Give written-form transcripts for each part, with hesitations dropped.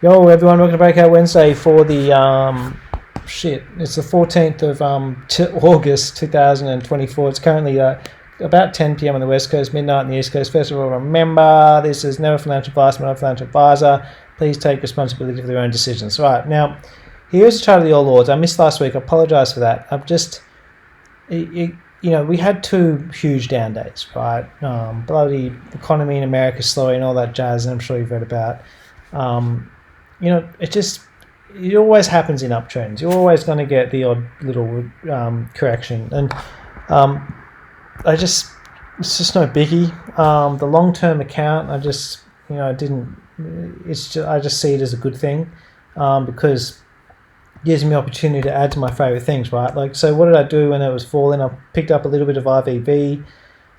Yo, everyone, welcome to Breakout Wednesday for the, it's the 14th of August 2024. It's currently about 10 p.m. on the West Coast, midnight on the East Coast. First of all, remember, this is never financial advice, I'm not a financial advisor. Please take responsibility for your own decisions. Right, now, here's the chart of the All Lords. I missed last week. I apologize for that. We had two huge down days, right? Bloody economy in America slowing and all that jazz, and I'm sure you've read about. It always happens in uptrends. You're always going to get the odd little correction, and it's just no biggie. The long-term account, I just see it as a good thing, because it gives me opportunity to add to my favorite things, right? Like, so what did I do when it was falling? I picked up a little bit of IVV.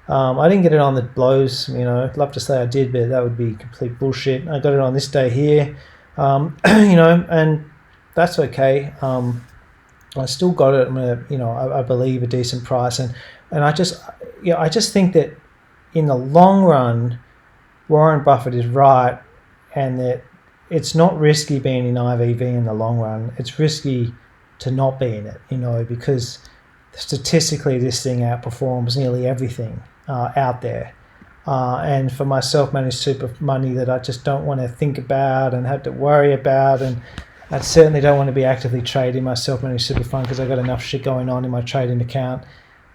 I didn't get it on the blows, I'd love to say I did, but that would be complete bullshit. I got it on this day here, and that's okay. I still got it. I believe a decent price, and I just think that in the long run, Warren Buffett is right, and that it's not risky being in IVV in the long run. It's risky to not be in it, because statistically this thing outperforms nearly everything out there. And for my self-managed super money that I just don't want to think about and have to worry about, and I certainly don't want to be actively trading my self-managed super fund because I've got enough shit going on in my trading account.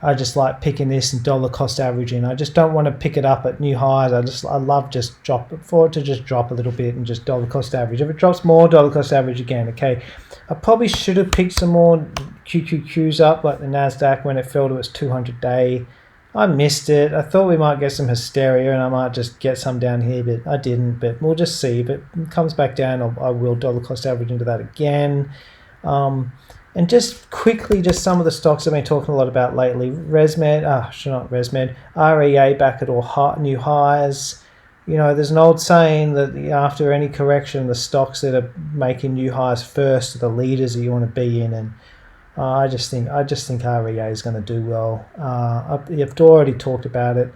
I just like picking this and dollar cost averaging. I just don't want to pick it up at new highs. I love just drop a little bit and just dollar cost average. If it drops more, dollar cost average again. Okay, I probably should have picked some more QQQs up, like the Nasdaq when it fell to its 200-day. I missed it. I thought we might get some hysteria and I might just get some down here, but I didn't. But we'll just see. If it comes back down, I will dollar cost average into that again. And just quickly, just some of the stocks I've been talking a lot about lately. REA back at all new highs. There's an old saying that after any correction, the stocks that are making new highs first are the leaders that you want to be in. And I just think REA is going to do well. I've already talked about it.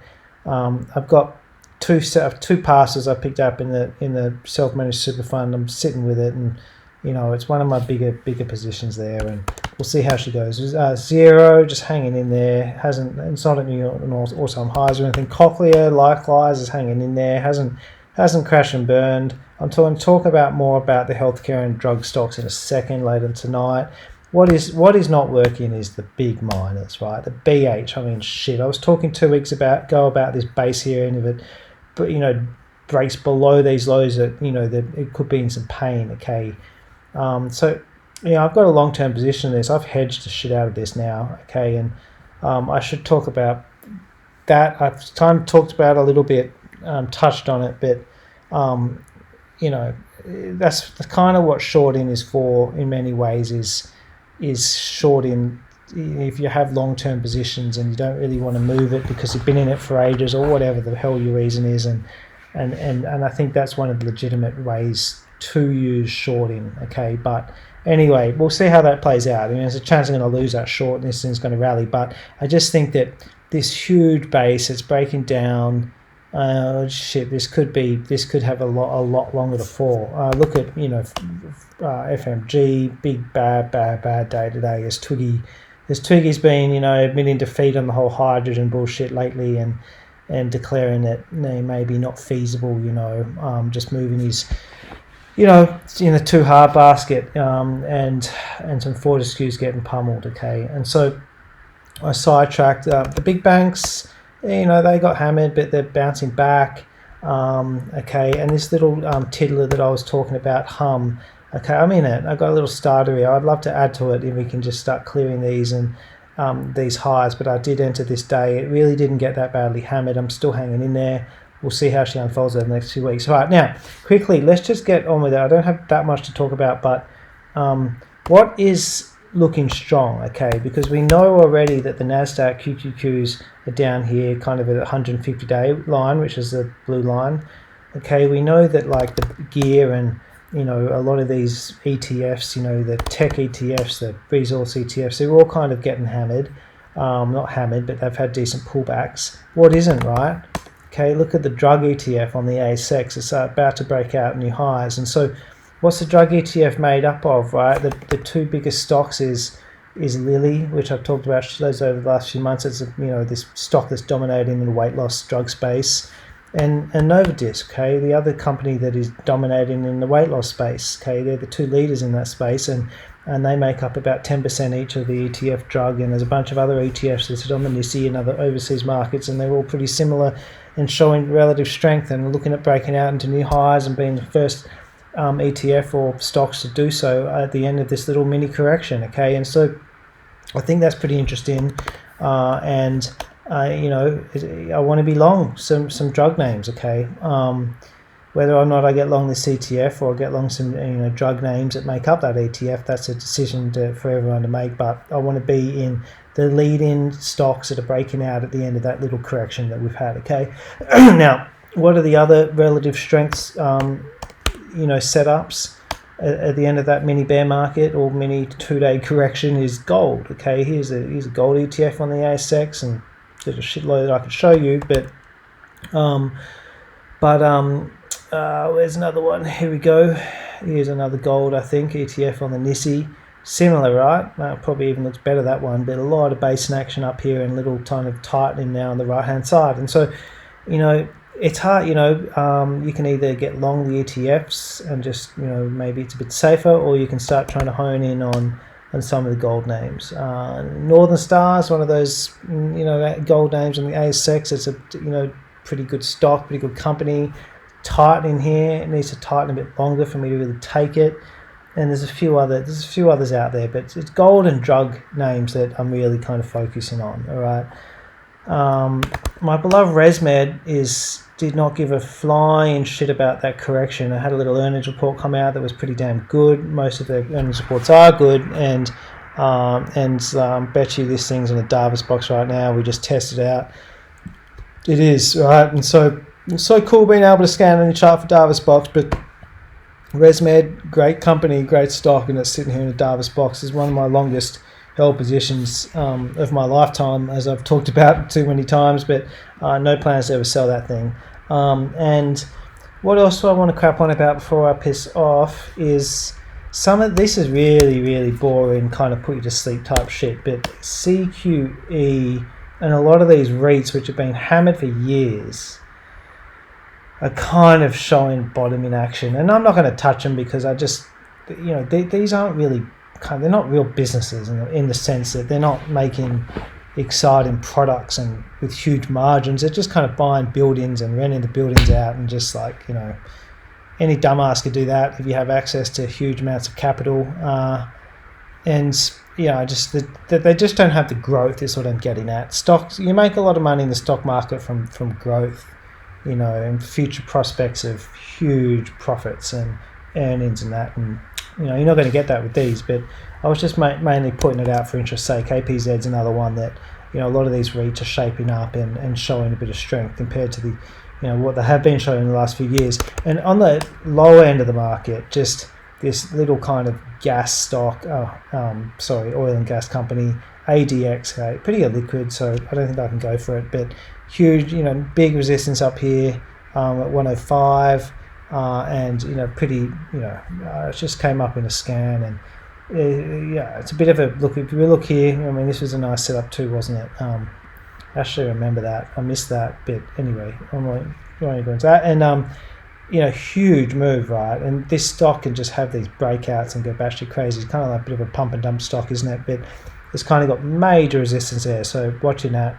I've got two passes I picked up in the self-managed super fund. I'm sitting with it, and it's one of my bigger positions there, and we'll see how she goes. Zero just hanging in there. It's not at New York and all-time highs or anything. Cochlear likewise is hanging in there. Hasn't crashed and burned. I'm talk about more about the healthcare and drug stocks in a second later tonight. What is not working is the big miners, right? The BH. I mean, shit. I was talking 2 weeks ago about this base here, and if it, but breaks below these lows, that that it could be in some pain. Okay, so I've got a long-term position in this. I've hedged the shit out of this now. Okay, and I should talk about that. I've kind of talked about it a little bit, touched on it, but that's kind of what shorting is for in many ways. Is shorting if you have long-term positions and you don't really want to move it because you've been in it for ages or whatever the hell your reason is, and I think that's one of the legitimate ways to use shorting. Okay, but anyway, we'll see how that plays out. There's a chance I'm going to lose that short and this thing's going to rally, but I just think that this huge base, it's breaking down. This could have a lot longer to fall. Look at FMG, big bad day today. As Twiggy's been admitting defeat on the whole hydrogen bullshit lately, and declaring that maybe not feasible. Just moving his in the too hard basket, and some Fortescue's getting pummeled. Okay, and so I sidetracked the big banks. They got hammered, but they're bouncing back. Okay, and this little tiddler that I was talking about, Hum. Okay, I'm in it. I've got a little starter here. I'd love to add to it if we can just start clearing these and these highs, but I did enter this day. It really didn't get that badly hammered. I'm still hanging in there. We'll see how she unfolds over the next 2 weeks. All right, now, quickly, let's just get on with it. I don't have that much to talk about, but what is looking strong, okay, because we know already that the Nasdaq QQQs are down here kind of at a 150-day line, which is the blue line. Okay, we know that like the gear and a lot of these ETFs, the tech ETFs, the resource ETFs, they're all kind of getting hammered. Not hammered, but they've had decent pullbacks. What isn't, right? Okay, look at the drug ETF on the ASX. It's about to break out new highs, and so what's the drug ETF made up of, right? The two biggest stocks is Lilly, which I've talked about over the last few months. It's this stock that's dominating in the weight loss drug space, and Novartis, okay, the other company that is dominating in the weight loss space. Okay, they're the two leaders in that space, and they make up about 10% each of the ETF drug. And there's a bunch of other ETFs listed on the NYSE and other overseas markets, and they're all pretty similar and showing relative strength and looking at breaking out into new highs and being the first ETF or stocks to do so at the end of this little mini correction. Okay, and so I think that's pretty interesting, and I want to be long some drug names. Okay, whether or not I get long this ETF or get long some drug names that make up that ETF, that's a decision for everyone to make. But I want to be in the lead-in stocks that are breaking out at the end of that little correction that we've had. Okay, now what are the other relative strengths? Setups at the end of that mini bear market or mini 2-day correction is gold. Okay, here's a gold ETF on the ASX, and there's a shitload that I could show you, but where's another one? Here we go. Here's another gold, I think, ETF on the NYSE. Similar, right? Probably even looks better, that one, but a lot of base in action up here and little kind of tightening now on the right hand side. And so it's hard. You can either get long the ETFs and just maybe it's a bit safer, or you can start trying to hone in on some of the gold names. Northern Star is one of those gold names on the ASX. It's a pretty good stock, pretty good company. Tightening here, it needs to tighten a bit longer for me to really take it. And there's a few others out there, but it's gold and drug names that I'm really kind of focusing on. All right. My beloved ResMed did not give a flying shit about that correction. I had a little earnings report come out that was pretty damn good. Most of their earnings reports are good, and bet you this thing's in a Davis box right now. We just tested it out. It is, right, and so it's so cool being able to scan any chart for Davis box, but ResMed, great company, great stock, and it's sitting here in a Davis box. Is one of my longest held positions of my lifetime, as I've talked about too many times, but no plans to ever sell that thing. And what else do I want to crap on about before I piss off is this is really, really boring, kind of put you to sleep type shit, but CQE and a lot of these REITs, which have been hammered for years, are kind of showing bottom in action. And I'm not going to touch them because I just, these aren't really, they're not real businesses in the sense that they're not making exciting products and with huge margins. They're just kind of buying buildings and renting the buildings out, and just any dumbass could do that if you have access to huge amounts of capital. They just don't have the growth is what I'm getting at. Stocks, you make a lot of money in the stock market from growth, and future prospects of huge profits and earnings and that, and you're not going to get that with these. But I was just mainly putting it out for interest's sake. APZ's another one that a lot of these REITs are shaping up and showing a bit of strength compared to the what they have been showing in the last few years. And on the low end of the market, just this little kind of gas stock, oil and gas company, ADX, pretty illiquid, so I don't think I can go for it, but huge, big resistance up here at 105, and pretty, it just came up in a scan, and it's a bit of a look. If we look here, this was a nice setup too, wasn't it? Actually, remember that. I missed that bit. Anyway, I won't go into that. And huge move, right? And this stock can just have these breakouts and go batshit crazy. It's kind of like a bit of a pump and dump stock, isn't it? But it's kind of got major resistance there. So watching that.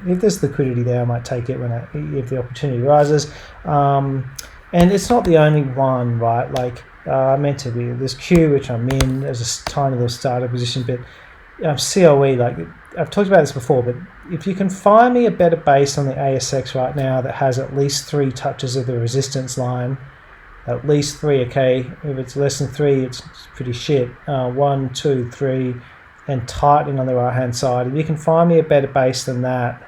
If there's liquidity there, I might take it if the opportunity arises. And it's not the only one, right? I meant to be this Q, which I'm in as a tiny little starter position, but COE, I've talked about this before, but if you can find me a better base on the ASX right now that has at least 3 touches of the resistance line, at least 3, okay? If it's less than 3, it's pretty shit. 1, 2, 3, and tightening on the right hand side. If you can find me a better base than that,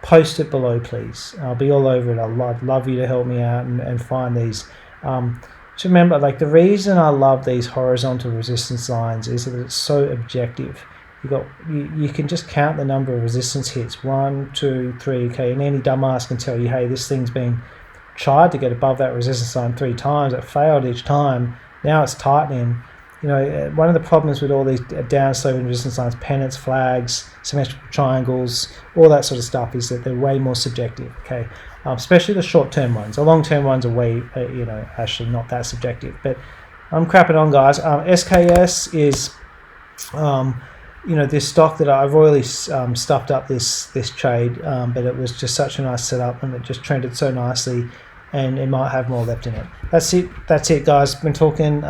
post it below, please. I'll be all over it. I'd love you to help me out and find these. Just remember, the reason I love these horizontal resistance lines is that it's so objective. You can just count the number of resistance hits, 1, 2, 3, okay, and any dumbass can tell you, hey, this thing's been tried to get above that resistance line 3 times. It failed each time. Now it's tightening. One of the problems with all these downsloping resistance lines, pennants, flags, symmetrical triangles, all that sort of stuff, is that they're way more subjective. Okay, especially the short-term ones. The long-term ones are way, actually not that subjective. But I'm crapping on, guys. SKS is, this stock that I've really stuffed up this trade, but it was just such a nice setup, and it just trended so nicely, and it might have more left in it. That's it, guys. Been talking.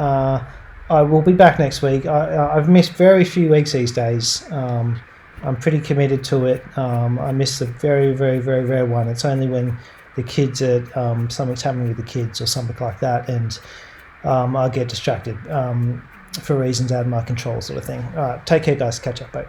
I will be back next week. I've missed very few weeks these days. I'm pretty committed to it. I miss the very, very, very rare one. It's only when the kids are, something's happening with the kids or something like that, and I get distracted for reasons out of my control, sort of thing. All right, take care, guys. Catch up, bye.